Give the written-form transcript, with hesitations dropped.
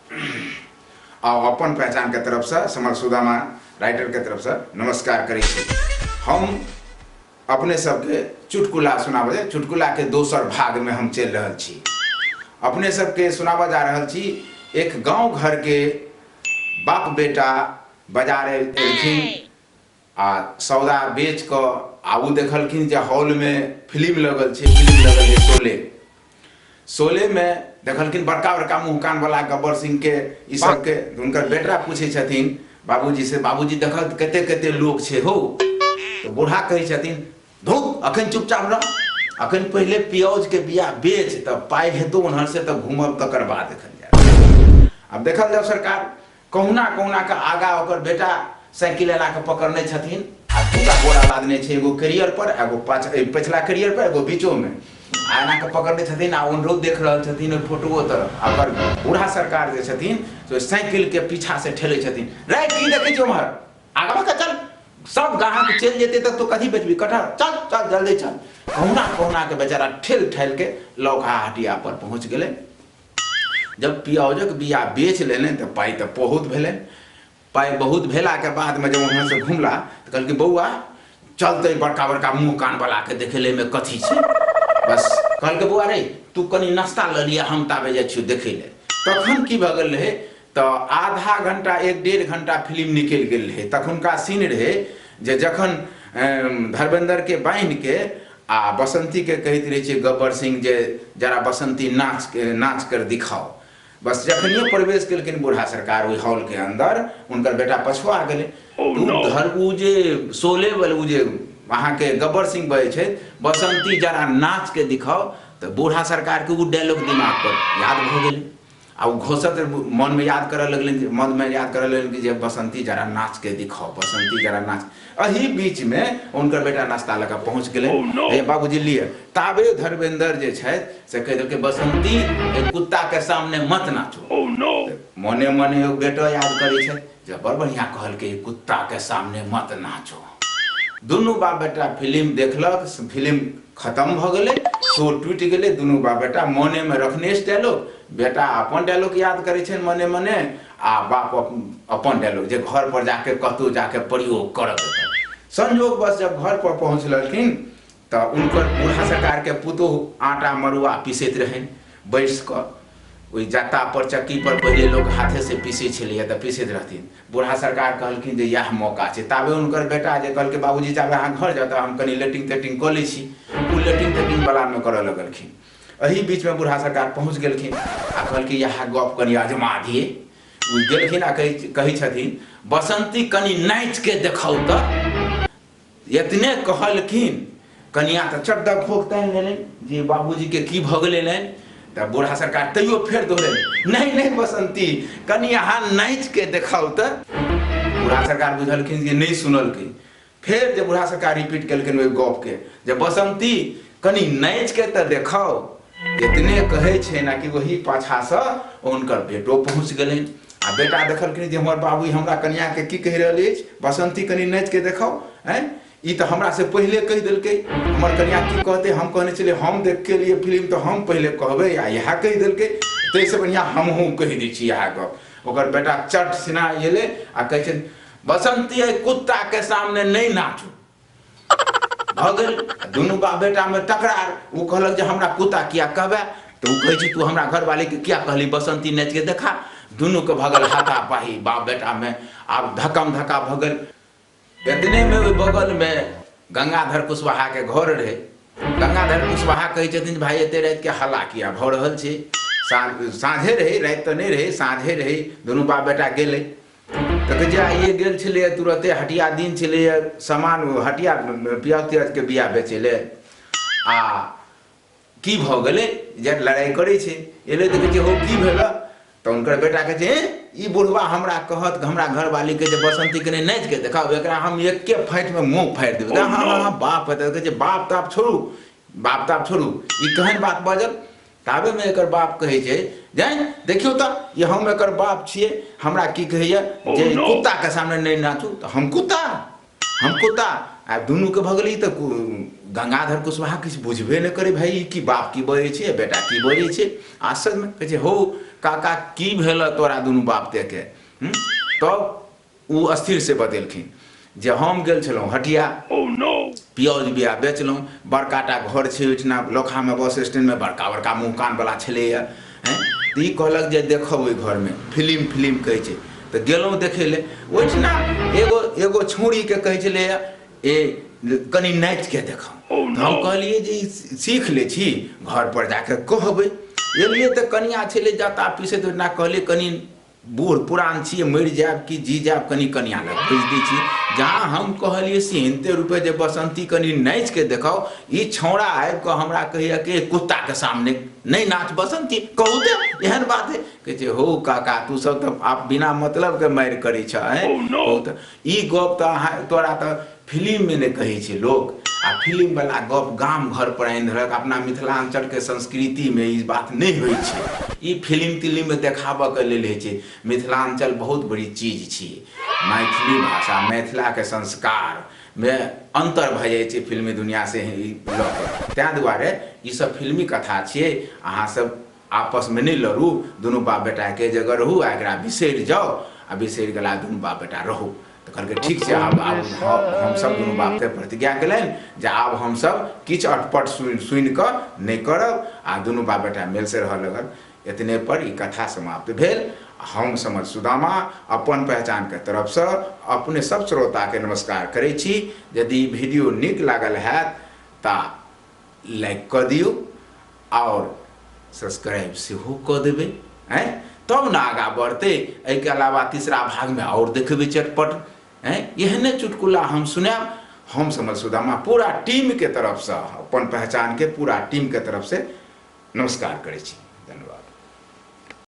और अपन पहचान के तरफ से समर सुदामा राइटर के तरफ से नमस्कार करै छी। हम अपने सबके चुटकुला सुनाबे, चुटकुला के दोसर भाग में हम चल रहा छी। अपने सबके सुनाबा जा रहा छी एक गांव घर के बाप बेटा बाजार एलखिन आ सौदा बेच क आबू देखलखिन जे हॉल में फिल्म लगल छे, फिल्म लगल है शोले। शोले में देखलखिन बड़का बड़का मुँह कान वाला गब्बर सिंह के ई सब के उनकर बेटा पूछे छथिन बाबूजी से, बाबूजी देखल कते कते लोग छे हो। तो बूढ़ा कहे छथिन धुप अखन चुपचाप रह, अखन पहले प्याज के बिया बेच तब पाई हेतु उन्हर से तब घूमब तकर बाद देखल जाए। अब देखल जाओ सरकार कहुना कहुना के आगा ओकर बेटा साइकिल ला के पकड़ने छथिन आ पूरा बोरा लादने छे, एगो कैरियर पर, एगो पछला कैरियर पर, एगो बीचो में आना के पकड़ने छथिन आ उनरो देख रहल छथिन ओइ फोटोओ तरफ। अगर बूढ़ा सरकार जे छथिन तो साइकिल के पीछा से ठेले छथिन, रे की देखे छी उमहर आगा का चल, सब ग्राहक चल जेते तक तो कथी बेचबी कटहर, चल चल जल्दी चल। कहुना कहुना के बेचारा ठेल ठेल के लौका हटिया पर पहुंच गेले। जब प्याजक बिया बेच लेने तो पाई तो बहुत भेले। पाई बहुत भेला के बाद में जब वहां से घूमला तो कहल कि बउआ चलते बड़का बड़का मुंह कान वाला के देखेले में कथी छे। बस कहल के बउआ रे तू कनी नाश्ता ल लिया, हम ताबे जाइ छी देखे ले। तखन की भ गेल रहे तो आधा घंटा 1-1.5 घंटा फिल्म निकल गेल रहे। तखनका सीन रहे जे जखन धर्मेंद्र के बांध के आ बसंती के कहते रहे छे गब्बर सिंह जे जरा बसंती नाच कर दिखाओ। बस जखनिए प्रवेश केलखिन बूढ़ा सरकार ओइ हॉल के अंदर, उनकर बेटा पछुआ गेले। उ जे शोले वाले उ जे वहां के गब्बर सिंह बजे छे बसंती जरा नाच के दिखाओ, तो बूढ़ा सरकार के उ डायलॉग दिमाग पर याद भ गेले आ उ घोषत मन में याद करे लगलन कि जे बसंती जरा नाच के दिखाओ, बसंती जरा नाच। अही बीच में उनकर बेटा नाश्ता लगा पहुंच गेले। हे बाबूजी लिए ताबे धर्मेंद्र जे छे से कह दो कि बसंती एक कुत्ता के सामने मत नाचो। मने मने बेटा याद करे छे जे बड़ बढ़िया कहल के कुत्ता के सामने मत नाचो। दुनू बाप बेटा फिल्म देखलक, फिल्म खत्म भ गेले, शो टूट गेले। दुनू बाप बेटा मने में रखने डायलॉग, बेटा अपन डायलॉग याद करे छे मने मने आ बाप अपन डायलॉग जे घर पर जाके कतौ जाके प्रयोग करत। संयोग बस जब घर पर पहुंचलखिन तो उनकर बूढ़ा सरकार के पुतोह आटा मरुआ पीसैत रहे बैस क। ओइ जाता पर चक्की पर पहले लोग हाथे से पीसे छलिए त पीसैत रहथिन। बूढ़ा सरकार कहलखिन जे यह मौका छे। ताबे उनकर बेटा जे कहल के बाबूजी जाबे अहाँ घर जाता हम कनी लेटिंग तेटिंग क लै छी, उ लेटिंग तेटिंग वाला में करे लगलखिन। अही बीच में बूढ़ा सरकार पहुंच गेलखिन आ कहल कि यह गप कनी आजमा दिए। उ गेलखिन आ कही छथिन बसंती कनी नाच के देखाउ त। इतने कहलखिन कनिया त चड्डा खोक तान लेलन जे बाबूजी के की भ गेलै ने। तब बूढ़ा सरकार तैयो फेर दोहरे नहीं नहीं बसंती कनी अहाँ नाच के देखाउ त। बूढ़ा सरकार बुझलखिन जे नहीं सुनलखिन। फिर जब बूढ़ा सरकार रिपीट केलखिन ओइ गप के जे बसंती कनी नाच के त देखाओ। इतने कहे छे ना कि वही पाछा से उनकर बेटो पहुंच गेलन आ बेटा देखलखिन जे हमर बाबू हमरा कन्या के की कह रहल अछि, बसंती कनी नाच के देखाओ। हैं ई तो हमरा से पहले कह देलकै, हमर कन्या की कहते हम कहने चले हम देख के लिए फिल्म तो हम पहले कहबे आ यह कह देलकै तैसे बढ़िया हमहू कह दै छी यह गप। ओकर बेटा चट सिना एले आ कहे छे बसंती कुत्ता के सामने नहीं नाचू। भगल दोनों बाप बेटा में टकरार। उ कहलक जे हमरा कुत्ता किया कहबे, तो उ कहे छी तू हमरा घर वाले के क्या कहली बसंती नाच के देखा। दोनों के भगल हाथापाही बाप बेटा में आब धक्कम धक्का भगल। इतने में बगल में गंगाधर कुशवाहा के घर रहे। गंगाधर कुशवाहा कहे छथिन भाई एते रात के हल्ला किया भ रहल छे। साँझे रहे, रात तो नहीं रहे, साँझे रहे। दोनों बाप बेटा गेले तो जा ये गेल छले तुरंते हटिया दिन छले सामान हटिया प्याज त्याज के बिया बेचेले आ की भ गेले जे लड़ाई करे छे। एले तो कहे हो की भेला तो उनकर बेटा कहे ई बुढ़वा हमरा कहत हमरा घर वाली के जे बसंती के नाच के देखाओ एकरा हम एके फाइट में मुंह फाड़ देब। हाँ बाप है कहे बाप ताप छोड़ू, बाप ताप छोड़ू ई कहन बात बजल। ताबे में एकर बाप कहे छे जाय देखियो त ये हम एकर बाप छिए, हमरा की कहिए जे कुत्ता के सामने नहीं नाचू। तो हम कुत्ता आ दुनू के भगली तो गंगाधर कुशवाहा किछ बुझबे न करे भाई की बाप की बजे छे बेटा की बजे छे। आश्चर्य में कहे हो काका की भेल तोरा दुनू बाप ते के। तब वो अस्थिर से बतेलखिन जे हम गेल छलहुँ हटिया, पियाज बिया बेचलहुँ, बड़काटा घर छै ओहिठिना लोखामे बस स्टैंडमे, बड़का बड़का मुँह कानवला छलैए। तऽ ई कहलक जे देखब ओहि घरमे फिल्म कहै छै। तऽ गेलहुँ देखै लए, ओहिठिना एगो छौड़ीके कहै छलैए ए कनि नाचिके देखब। तऽ हम कहलिए जे सीख ले छी, घर पर जाके कहबै। एलिए तऽ कनिया छलै जता पीसैत, ओहिना कहलिए कनि बूढ़ पुरान छिए, मरि जायब कि जी जायब, कनि कनिया लग भेज दै छी। जहाँ हम कहलिए सीनते रुपए जे बसंती कनि नाचि के देखाओ, ई छौड़ा आबि कऽ हमरा कहैया कि कुत्ता के सामने नहीं नाच बसंती, कहू तऽ एहन बात है। कहै छै हो काका तू सब तऽ आप बिना मतलब के मारि करै छ। कहू तऽ ई गप तऽ अहाँ तोरा तऽ फिल्म में नहीं कहै छै लोग, आ फिल्म वाला गप गाम घर पर आनि देलक। अपना मिथिलांचल के संस्कृति में ई बात नहीं होइ छै। ई फिल्म तिल्म में देखाबऽ के लेल होइ छै। मिथिलांचल बहुत बड़ी चीज छियै। मैथिली भाषा, मिथिला के संस्कार में अंतर भऽ जाइ छै फिल्मी दुनिया से लऽ के। तैं दुआरे ई सब फिल्मी कथा छियै। अहाँ सब आपस में नहीं लड़ू, दुनू बाप बेटा के जगह रहू, आ एकरा बिसरि जाओ, आ बिसरि गेला दुनू बाप बेटा रहू। तऽ कहलकै ठीक छै, आब हमसब दुनू बाप के प्रतिज्ञा केलनि जे आब हमसब किछु अटपट सुनि कऽ नहीं करब, आ दुनू बाप बेटा मेल से रहऽ लगल। इतने पर ई कथा समाप्त भेल। हम समर सुदामा अपन पहचान के तरफ से अपने सब श्रोता के नमस्कार करै छी। यदि वीडियो नीक लागल है तऽ लाइक कऽ दियौ और सब्सक्राइब सेहो कऽ देबै, तब ना आगा बढ़ते। एहिके अलावा तीसरा भाग में और देखबै चटपट एहने चुटकुला हम सुनाब। हम समर सुदामा पूरा टीम के तरफ से, अपन पहचान के पूरा टीम के तरफ से नमस्कार करै छी।